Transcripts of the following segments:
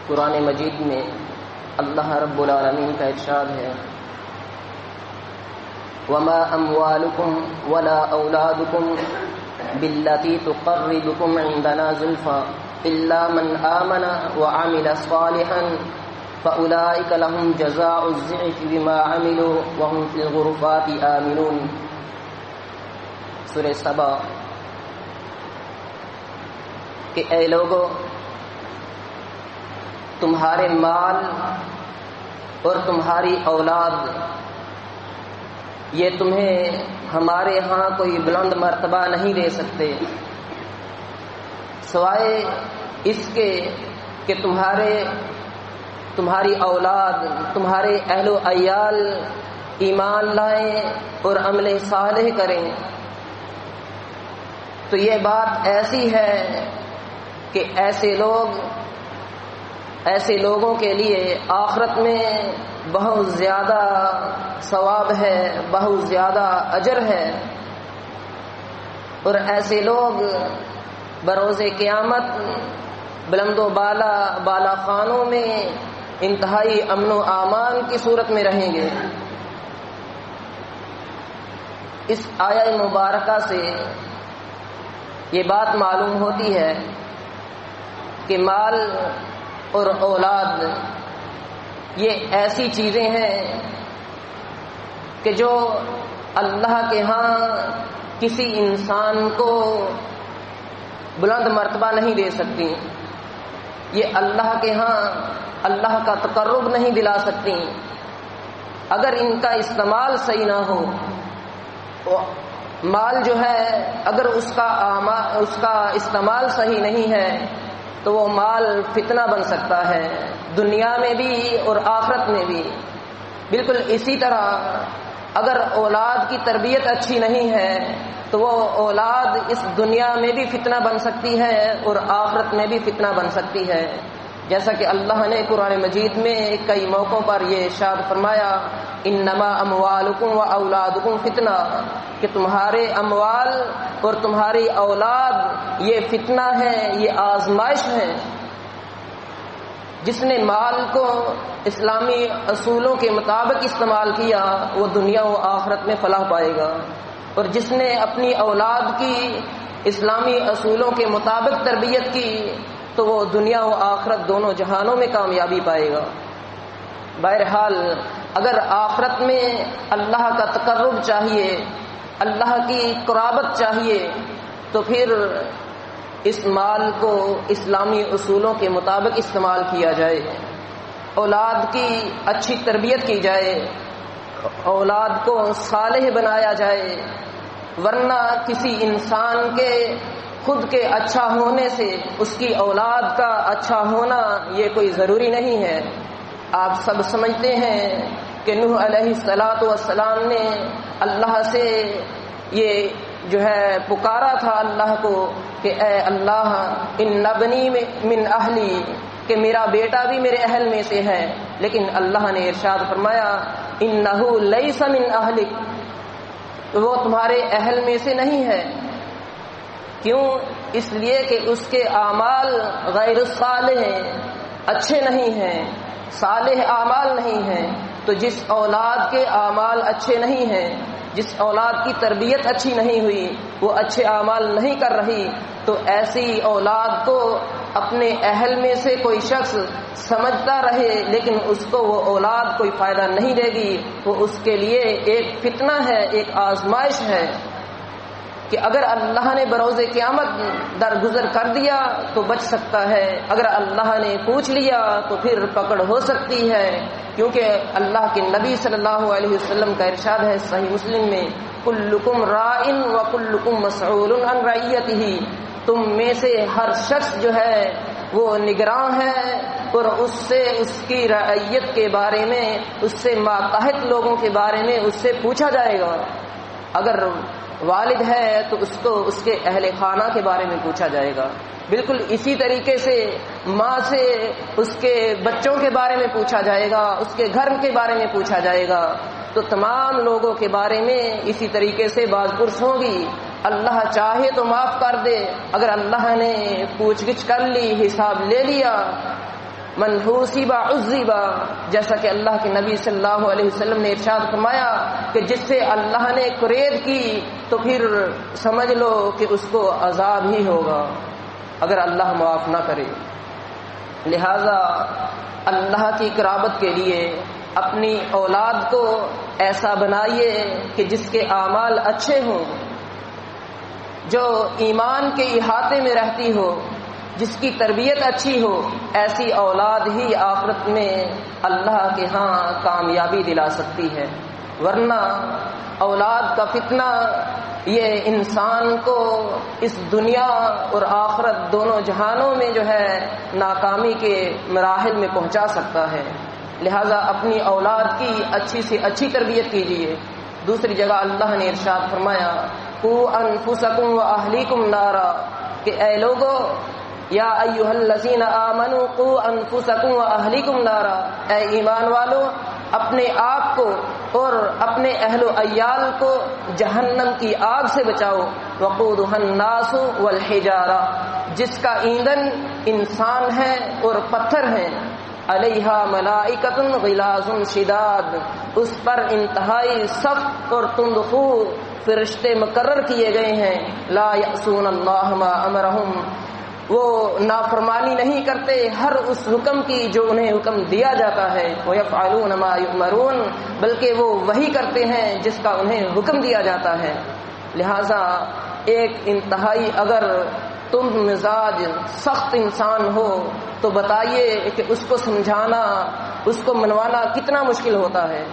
قرآن مجید میں اللہ رب العالمین کا ارشاد ہے، وَمَا أَمْوَالُكُمْ وَلَا أَوْلَادُكُمْ بِالَّتِي تُقَرِّبُكُمْ عِنْدَنَا زُلْفَىٰ إِلَّا مَنْ آمَنَ وَعَمِلَ صَالِحًا فَأُولَٰئِكَ لَهُمْ جَزَاءُ الضِّعْفِ بِمَا عَمِلُوا وَهُمْ فِي الْغُرُفَاتِ آمِنُونَ۔ سورہ سبا کہ اے لوگو، تمہارے مال اور تمہاری اولاد یہ تمہیں ہمارے ہاں کوئی بلند مرتبہ نہیں دے سکتے، سوائے اس کے کہ تمہاری اولاد، تمہارے اہل و عیال ایمان لائیں اور عمل صالح کریں۔ تو یہ بات ایسی ہے کہ ایسے لوگوں کے لیے آخرت میں بہت زیادہ ثواب ہے، بہت زیادہ اجر ہے، اور ایسے لوگ بروز قیامت بلند و بالا خانوں میں انتہائی امن و امان کی صورت میں رہیں گے۔ اس آیہ مبارکہ سے یہ بات معلوم ہوتی ہے کہ مال اور اولاد یہ ایسی چیزیں ہیں کہ جو اللہ کے ہاں کسی انسان کو بلند مرتبہ نہیں دے سکتی، یہ اللہ کے ہاں اللہ کا تقرب نہیں دلا سکتی۔ اگر ان کا استعمال صحیح نہ ہو، مال جو ہے اگر اس کا استعمال صحیح نہیں ہے تو وہ مال فتنہ بن سکتا ہے، دنیا میں بھی اور آخرت میں بھی۔ بالکل اسی طرح اگر اولاد کی تربیت اچھی نہیں ہے تو وہ اولاد اس دنیا میں بھی فتنہ بن سکتی ہے اور آخرت میں بھی فتنہ بن سکتی ہے، جیسا کہ اللہ نے قرآن مجید میں کئی موقعوں پر یہ ارشاد فرمایا، انما اموالکم و اولادکم فتنہ، کہ تمہارے اموال اور تمہاری اولاد یہ فتنہ ہے، یہ آزمائش ہے۔ جس نے مال کو اسلامی اصولوں کے مطابق استعمال کیا وہ دنیا و آخرت میں فلاح پائے گا، اور جس نے اپنی اولاد کی اسلامی اصولوں کے مطابق تربیت کی تو وہ دنیا و آخرت دونوں جہانوں میں کامیابی پائے گا۔ بہرحال اگر آخرت میں اللہ کا تقرب چاہیے، اللہ کی قرابت چاہیے، تو پھر اس مال کو اسلامی اصولوں کے مطابق استعمال کیا جائے، اولاد کی اچھی تربیت کی جائے، اولاد کو صالح بنایا جائے، ورنہ کسی انسان کے خود کے اچھا ہونے سے اس کی اولاد کا اچھا ہونا یہ کوئی ضروری نہیں ہے۔ آپ سب سمجھتے ہیں کہ نوح علیہ السلام نے اللہ سے یہ جو ہے پکارا تھا اللہ کو کہ اے اللہ ان ابنی من اہلی، کہ میرا بیٹا بھی میرے اہل میں سے ہے، لیکن اللہ نے ارشاد فرمایا انہ لیس من اہلک، وہ تمہارے اہل میں سے نہیں ہے۔ کیوں؟ اس لیے کہ اس کے اعمال غیر صالح ہیں، اچھے نہیں ہیں، صالح اعمال نہیں ہیں۔ تو جس اولاد کے اعمال اچھے نہیں ہیں، جس اولاد کی تربیت اچھی نہیں ہوئی، وہ اچھے اعمال نہیں کر رہی، تو ایسی اولاد کو اپنے اہل میں سے کوئی شخص سمجھتا رہے لیکن اس کو وہ اولاد کوئی فائدہ نہیں دے گی، وہ اس کے لیے ایک فتنہ ہے، ایک آزمائش ہے کہ اگر اللہ نے بروز قیامت درگزر کر دیا تو بچ سکتا ہے، اگر اللہ نے پوچھ لیا تو پھر پکڑ ہو سکتی ہے، کیونکہ اللہ کے نبی صلی اللہ علیہ وسلم کا ارشاد ہے صحیح مسلم میں، کلکم راعٍ وکلکم مسئول عن رعیتہ، تم میں سے ہر شخص جو ہے وہ نگراں ہے اور اس سے اس کی رعیت کے بارے میں، اس سے ماتحت لوگوں کے بارے میں اس سے پوچھا جائے گا۔ اگر والد ہے تو اس کو اس کے اہل خانہ کے بارے میں پوچھا جائے گا، بالکل اسی طریقے سے ماں سے اس کے بچوں کے بارے میں پوچھا جائے گا، اس کے گھر کے بارے میں پوچھا جائے گا، تو تمام لوگوں کے بارے میں اسی طریقے سے باز پرس ہوگی۔ اللہ چاہے تو معاف کر دے، اگر اللہ نے پوچھ گچھ کر لی، حساب لے لیا من حوسب عذب، جیسا کہ اللہ کے نبی صلی اللہ علیہ وسلم نے ارشاد فرمایا کہ جس سے اللہ نے قید کی تو پھر سمجھ لو کہ اس کو عذاب ہی ہوگا اگر اللہ معاف نہ کرے۔ لہذا اللہ کی قرابت کے لیے اپنی اولاد کو ایسا بنائیے کہ جس کے اعمال اچھے ہوں، جو ایمان کے احاطے میں رہتی ہو، جس کی تربیت اچھی ہو، ایسی اولاد ہی آخرت میں اللہ کے ہاں کامیابی دلا سکتی ہے۔ ورنہ اولاد کا فتنہ یہ انسان کو اس دنیا اور آخرت دونوں جہانوں میں جو ہے ناکامی کے مراحل میں پہنچا سکتا ہے۔ لہذا اپنی اولاد کی اچھی سے اچھی تربیت کیجیے۔ دوسری جگہ اللہ نے ارشاد فرمایا قوا انفسکم واہلیکم نارا، کہ اے لوگو، یا ایھا الذین آمنوا قوا انفسکم واہلیکم نارا، اے ایمان والو اپنے آپ کو اور اپنے اہل و عیال کو جہنم کی آگ سے بچاؤ، وقودھا الناس والحجارہ، جس کا ایندھن انسان ہے اور پتھر ہیں، علیہا ملائکۃ غلاظ شداد، اس پر انتہائی سخت اور تندخو فرشتے مقرر کیے گئے ہیں، لا یعصون اللہ ما امرہم، وہ نافرمانی نہیں کرتے ہر اس حکم کی جو انہیں حکم دیا جاتا ہے، وَيَفْعَلُونَ مَا يُؤْمَرُونَ، بلکہ وہ وہی کرتے ہیں جس کا انہیں حکم دیا جاتا ہے۔ لہذا ایک انتہائی اگر تند مزاج سخت انسان ہو تو بتائیے کہ اس کو سمجھانا، اس کو منوانا کتنا مشکل ہوتا ہے۔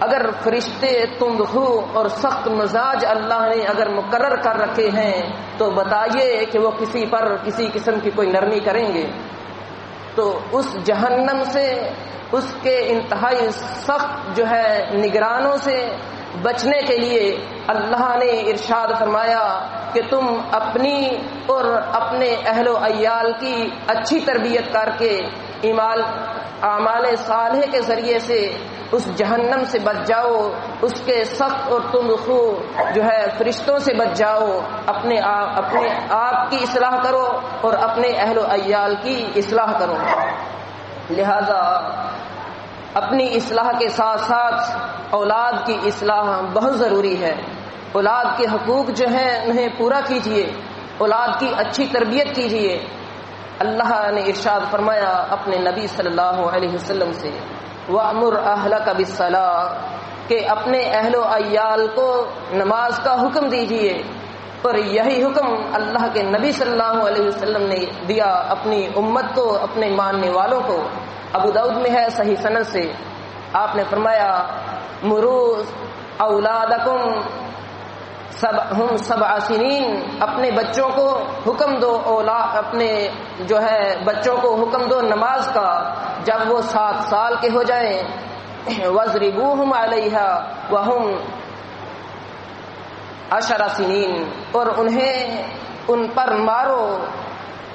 اگر فرشتے تندخو اور سخت مزاج اللہ نے اگر مقرر کر رکھے ہیں تو بتائیے کہ وہ کسی پر کسی قسم کی کوئی نرمی کریں گے؟ تو اس جہنم سے، اس کے انتہائی سخت جو ہے نگرانوں سے بچنے کے لیے اللہ نے ارشاد فرمایا کہ تم اپنی اور اپنے اہل و عیال کی اچھی تربیت کر کے اعمال صالح کے ذریعے سے اس جہنم سے بچ جاؤ، اس کے سخت اور تندخو جو ہے فرشتوں سے بچ جاؤ، اپنے آپ کی اصلاح کرو اور اپنے اہل و عیال کی اصلاح کرو۔ لہذا اپنی اصلاح کے ساتھ ساتھ اولاد کی اصلاح بہت ضروری ہے۔ اولاد کے حقوق جو ہیں انہیں پورا کیجیے، اولاد کی اچھی تربیت کیجیے۔ اللہ نے ارشاد فرمایا اپنے نبی صلی اللہ علیہ وسلم سے وَأْمُرْ أَهْلَكَ بِالصَّلَاةِ، کہ اپنے اہل و عیال کو نماز کا حکم دیجیے، اور یہی حکم اللہ کے نبی صلی اللہ علیہ وسلم نے دیا اپنی امت کو، اپنے ماننے والوں کو۔ ابو داؤد میں ہے صحیح سند سے، آپ نے فرمایا مروا اولادکم ہم 7 سنین، اپنے بچوں کو حکم دو، اپنے جو ہے بچوں کو حکم دو نماز کا جب وہ 7 سال کے ہو جائیں، وَاضْرِبُوهُمْ عَلَيْهَا وَهُمْ 10 سنین، اور انہیں ان پر مارو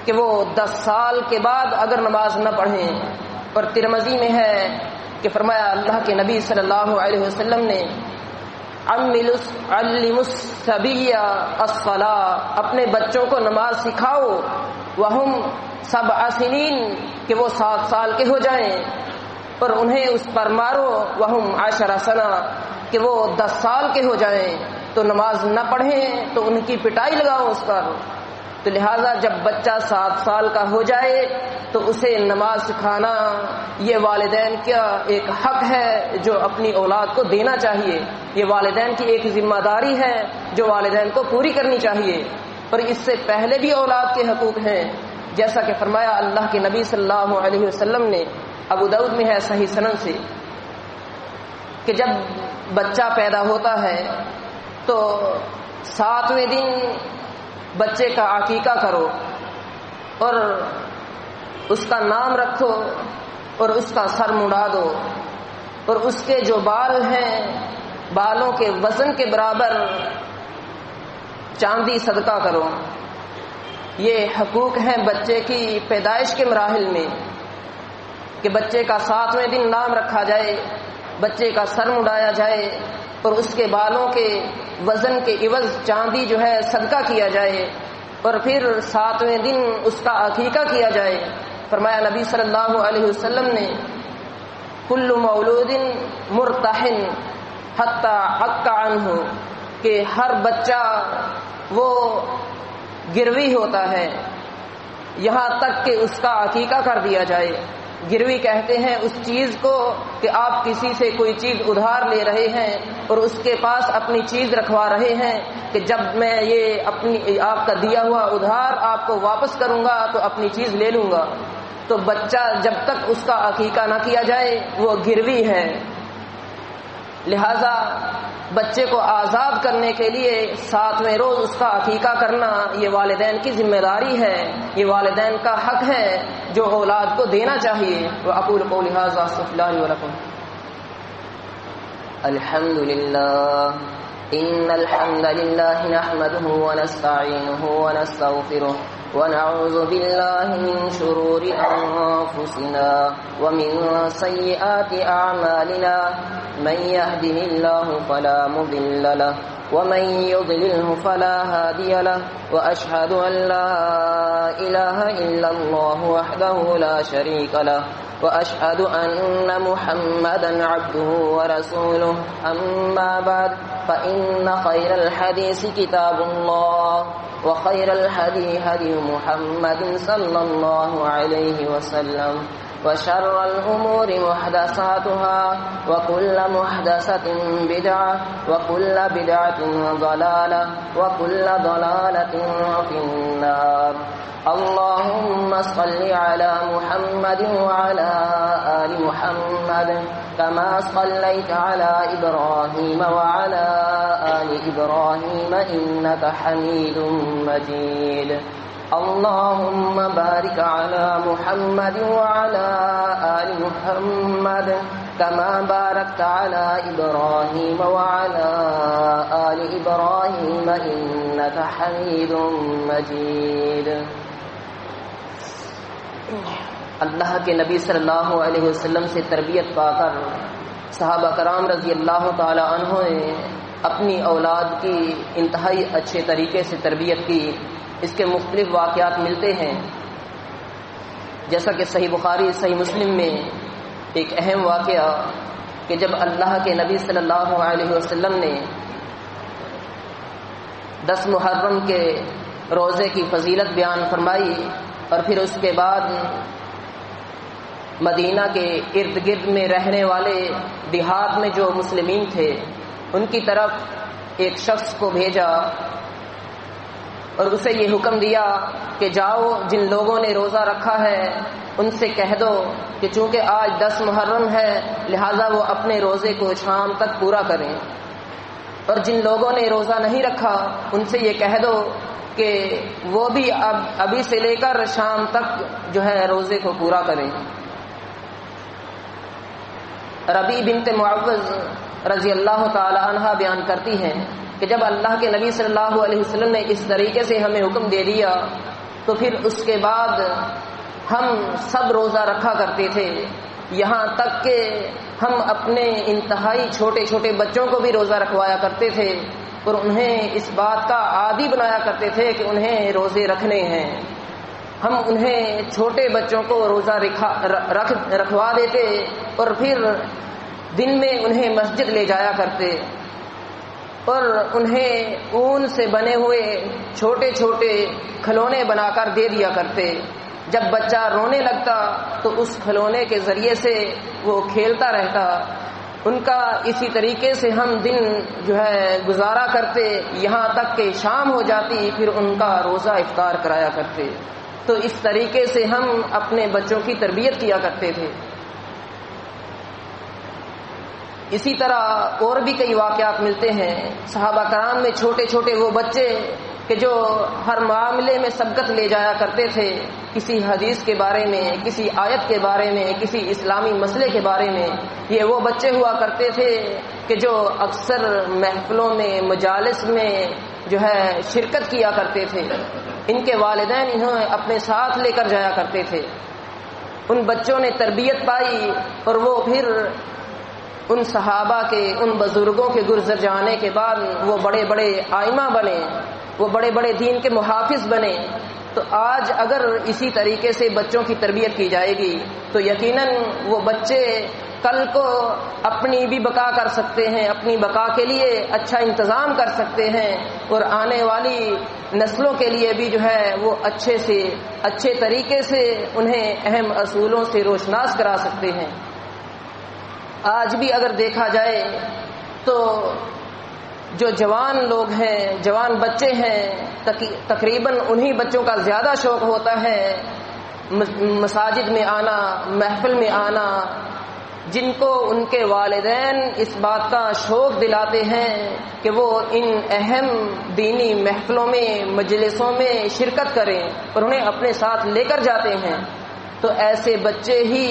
کہ وہ 10 سال کے بعد اگر نماز نہ پڑھیں۔ اور ترمذی میں ہے کہ فرمایا اللہ کے نبی صلی اللہ علیہ وسلم نے علموا الصبی الصلاۃ، اپنے بچوں کو نماز سکھاؤ، وہم 7 سنین، کہ وہ 7 سال کے ہو جائیں، اور انہیں اس پر مارو، وہم 10 سنہ، کہ وہ 10 سال کے ہو جائیں تو نماز نہ پڑھیں تو ان کی پٹائی لگاؤ اس پر۔ تو لہٰذا جب بچہ 7 سال کا ہو جائے تو اسے نماز سکھانا یہ والدین کا ایک حق ہے جو اپنی اولاد کو دینا چاہیے، یہ والدین کی ایک ذمہ داری ہے جو والدین کو پوری کرنی چاہیے۔ اور اس سے پہلے بھی اولاد کے حقوق ہیں، جیسا کہ فرمایا اللہ کے نبی صلی اللہ علیہ وسلم نے، ابو داؤد میں ہے صحیح سند سے، کہ جب بچہ پیدا ہوتا ہے تو 7ویں دن بچے کا عقیقہ کرو اور اس کا نام رکھو اور اس کا سر مڑا دو، اور اس کے جو بال ہیں بالوں کے وزن کے برابر چاندی صدقہ کرو۔ یہ حقوق ہیں بچے کی پیدائش کے مراحل میں، کہ بچے کا 7ویں دن نام رکھا جائے، بچے کا سر مڑایا جائے، اور اس کے بالوں کے وزن کے عوض چاندی جو ہے صدقہ کیا جائے، اور پھر 7ویں دن اس کا عقیقہ کیا جائے۔ فرمایا نبی صلی اللہ علیہ وسلم نے کل مولود مرتحن حتی عق عنہ، کہ ہر بچہ وہ گروی ہوتا ہے یہاں تک کہ اس کا عقیقہ کر دیا جائے۔ گروی کہتے ہیں اس چیز کو کہ آپ کسی سے کوئی چیز ادھار لے رہے ہیں اور اس کے پاس اپنی چیز رکھوا رہے ہیں کہ جب میں یہ اپنی آپ کا دیا ہوا ادھار آپ کو واپس کروں گا تو اپنی چیز لے لوں گا۔ تو بچہ جب تک اس کا عقیقہ نہ کیا جائے وہ گروی ہے۔ لہذا بچے کو آزاد کرنے کے لیے 7ویں روز اس کا عقیقہ کرنا یہ والدین کی ذمہ داری ہے، یہ والدین کا حق ہے جو اولاد کو دینا چاہیے۔ وَأَقُولُ قَوْلِي هَٰذَا وَأَسْتَغْفِرُ اللَّهَ لِي وَلَكُمْ۔ الحمد لله إن الحمد لله نحمده ونستعينه ونستغفره ونعوذ بالله من شرور أنفسنا ومن سيئات أعمالنا من يهده الله فلا مضل له ومن يضلله فلا هادي له وأشهد أن لا إله إلا الله وحده لا شريك له وأشهد أن محمدا عبده ورسوله أما بعد فإن خير الحديث كتاب الله وخير الهدي هدي محمد صلى الله عليه وسلم وشر الأمور محدثاتها وكل محدثة بدعة وكل بدعة ضلالة وكل ضلالة في النار۔ اللهم صل على محمد وعلى آل محمد كما صليت على إبراهيم وعلى آل إبراهيم إنك حميد مجيد۔ اللهم بارك على محمد وعلى آل محمد كما باركت على إبراهيم وعلى آل إبراهيم إنك حميد مجيد۔ اللہ کے نبی صلی اللہ علیہ وسلم سے تربیت پا کر صحابہ کرام رضی اللہ تعالی عنہ نے اپنی اولاد کی انتہائی اچھے طریقے سے تربیت کی۔ اس کے مختلف واقعات ملتے ہیں، جیسا کہ صحیح بخاری صحیح مسلم میں ایک اہم واقعہ کہ جب اللہ کے نبی صلی اللہ علیہ وسلم نے 10 محرم کے روزے کی فضیلت بیان فرمائی اور پھر اس کے بعد مدینہ کے ارد گرد میں رہنے والے دیہات میں جو مسلمین تھے ان کی طرف ایک شخص کو بھیجا اور اسے یہ حکم دیا کہ جاؤ جن لوگوں نے روزہ رکھا ہے ان سے کہہ دو کہ چونکہ آج 10 محرم ہے لہٰذا وہ اپنے روزے کو شام تک پورا کریں، اور جن لوگوں نے روزہ نہیں رکھا ان سے یہ کہہ دو کہ وہ بھی ابھی سے لے کر شام تک جو ہے روزے کو پورا کریں۔ ربیع بنت معوذ رضی اللہ تعالی عنہا بیان کرتی ہیں کہ جب اللہ کے نبی صلی اللہ علیہ وسلم نے اس طریقے سے ہمیں حکم دے دیا تو پھر اس کے بعد ہم سب روزہ رکھا کرتے تھے، یہاں تک کہ ہم اپنے انتہائی چھوٹے چھوٹے بچوں کو بھی روزہ رکھوایا کرتے تھے اور انہیں اس بات کا عادی بنایا کرتے تھے کہ انہیں روزے رکھنے ہیں۔ ہم انہیں چھوٹے بچوں کو روزہ رکھوا دیتے اور پھر دن میں انہیں مسجد لے جایا کرتے اور انہیں اون سے بنے ہوئے چھوٹے چھوٹے کھلونے بنا کر دے دیا کرتے۔ جب بچہ رونے لگتا تو اس کھلونے کے ذریعے سے وہ کھیلتا رہتا۔ ان کا اسی طریقے سے ہم دن جو ہے گزارا کرتے یہاں تک کہ شام ہو جاتی، پھر ان کا روزہ افطار کرایا کرتے۔ تو اس طریقے سے ہم اپنے بچوں کی تربیت کیا کرتے تھے۔ اسی طرح اور بھی کئی واقعات ملتے ہیں صحابہ کرام میں، چھوٹے چھوٹے وہ بچے کہ جو ہر معاملے میں سبقت لے جایا کرتے تھے، کسی حدیث کے بارے میں، کسی آیت کے بارے میں، کسی اسلامی مسئلے کے بارے میں۔ یہ وہ بچے ہوا کرتے تھے کہ جو اکثر محفلوں میں، مجالس میں جو ہے شرکت کیا کرتے تھے۔ ان کے والدین انہیں اپنے ساتھ لے کر جایا کرتے تھے۔ ان بچوں نے تربیت پائی اور وہ پھر ان صحابہ کے، ان بزرگوں کے گزر جانے کے بعد وہ بڑے بڑے آئمہ بنے، وہ بڑے بڑے دین کے محافظ بنے۔ تو آج اگر اسی طریقے سے بچوں کی تربیت کی جائے گی تو یقیناً وہ بچے کل کو اپنی بھی بقا کر سکتے ہیں، اپنی بقا کے لیے اچھا انتظام کر سکتے ہیں، اور آنے والی نسلوں کے لیے بھی جو ہے وہ اچھے طریقے سے انہیں اہم اصولوں سے روشناس کرا سکتے ہیں۔ آج بھی اگر دیکھا جائے تو جو جوان لوگ ہیں، جوان بچے ہیں، تقریباً انہی بچوں کا زیادہ شوق ہوتا ہے مساجد میں آنا، محفل میں آنا، جن کو ان کے والدین اس بات کا شوق دلاتے ہیں کہ وہ ان اہم دینی محفلوں میں، مجلسوں میں شرکت کریں اور انہیں اپنے ساتھ لے کر جاتے ہیں۔ تو ایسے بچے ہی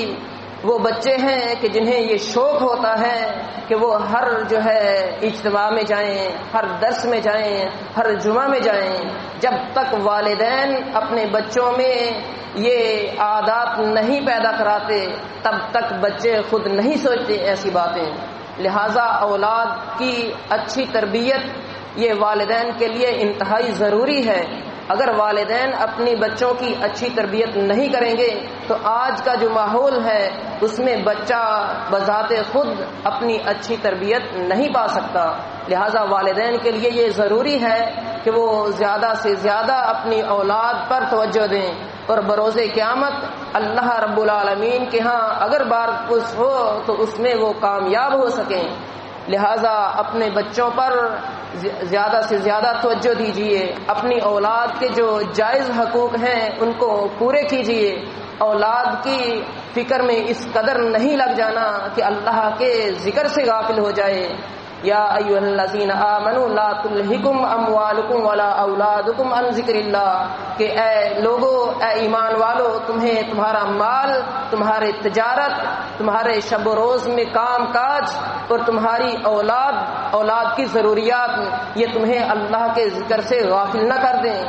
وہ بچے ہیں کہ جنہیں یہ شوق ہوتا ہے کہ وہ ہر جو ہے اجتماع میں جائیں، ہر درس میں جائیں، ہر جمعہ میں جائیں۔ جب تک والدین اپنے بچوں میں یہ عادات نہیں پیدا کراتے تب تک بچے خود نہیں سوچتے ایسی باتیں۔ لہذا اولاد کی اچھی تربیت یہ والدین کے لیے انتہائی ضروری ہے۔ اگر والدین اپنی بچوں کی اچھی تربیت نہیں کریں گے تو آج کا جو ماحول ہے اس میں بچہ بذات خود اپنی اچھی تربیت نہیں پا سکتا۔ لہذا والدین کے لیے یہ ضروری ہے کہ وہ زیادہ سے زیادہ اپنی اولاد پر توجہ دیں، اور بروز قیامت اللہ رب العالمین کے ہاں اگر بار کچھ ہو تو اس میں وہ کامیاب ہو سکیں۔ لہذا اپنے بچوں پر زیادہ سے زیادہ توجہ دیجیے، اپنی اولاد کے جو جائز حقوق ہیں ان کو پورے کیجیے۔ اولاد کی فکر میں اس قدر نہیں لگ جانا کہ اللہ کے ذکر سے غافل ہو جائے۔ یا ایھا الذین آمنوا لا تلھکم اموالکم ولا اولادکم عن ذکر اللہ، کہ اے لوگو، اے ایمان والو، تمہیں تمہارا مال، تمہارے تجارت، تمہارے شب و روز میں کام کاج اور تمہاری اولاد کی ضروریات یہ تمہیں اللہ کے ذکر سے غافل نہ کر دیں۔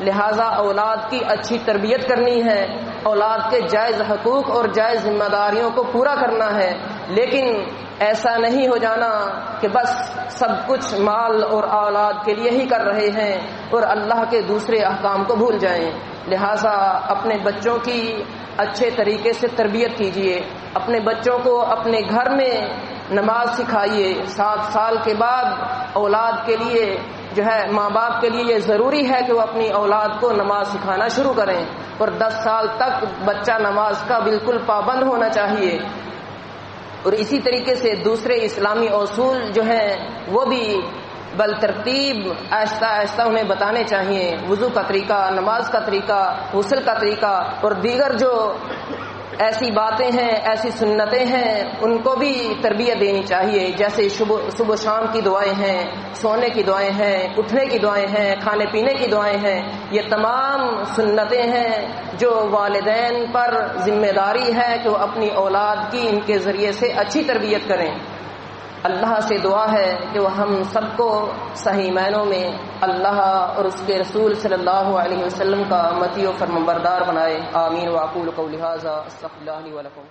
لہذا اولاد کی اچھی تربیت کرنی ہے، اولاد کے جائز حقوق اور جائز ذمہ داریوں کو پورا کرنا ہے، لیکن ایسا نہیں ہو جانا کہ بس سب کچھ مال اور اولاد کے لیے ہی کر رہے ہیں اور اللہ کے دوسرے احکام کو بھول جائیں۔ لہذا اپنے بچوں کی اچھے طریقے سے تربیت کیجیے، اپنے بچوں کو اپنے گھر میں نماز سکھائیے۔ 7 سال کے بعد اولاد کے لیے جو ہے ماں باپ کے لیے یہ ضروری ہے کہ وہ اپنی اولاد کو نماز سکھانا شروع کریں، اور 10 سال تک بچہ نماز کا بالکل پابند ہونا چاہیے۔ اور اسی طریقے سے دوسرے اسلامی اصول جو ہیں وہ بھی بالترتیب آہستہ آہستہ انہیں بتانے چاہیے، وضو کا طریقہ، نماز کا طریقہ، غسل کا طریقہ، اور دیگر جو ایسی باتیں ہیں، ایسی سنتیں ہیں ان کو بھی تربیت دینی چاہیے، جیسے صبح شام کی دعائیں ہیں، سونے کی دعائیں ہیں، اٹھنے کی دعائیں ہیں، کھانے پینے کی دعائیں ہیں۔ یہ تمام سنتیں ہیں جو والدین پر ذمہ داری ہے کہ وہ اپنی اولاد کی ان کے ذریعے سے اچھی تربیت کریں۔ اللہ سے دعا ہے کہ وہ ہم سب کو صحیح معنوں میں اللہ اور اس کے رسول صلی اللہ علیہ وسلم کا مطیع و فرمانبردار بنائے۔ آمین۔ واقول قولی ھذا استغفر اللہ لی ولکم۔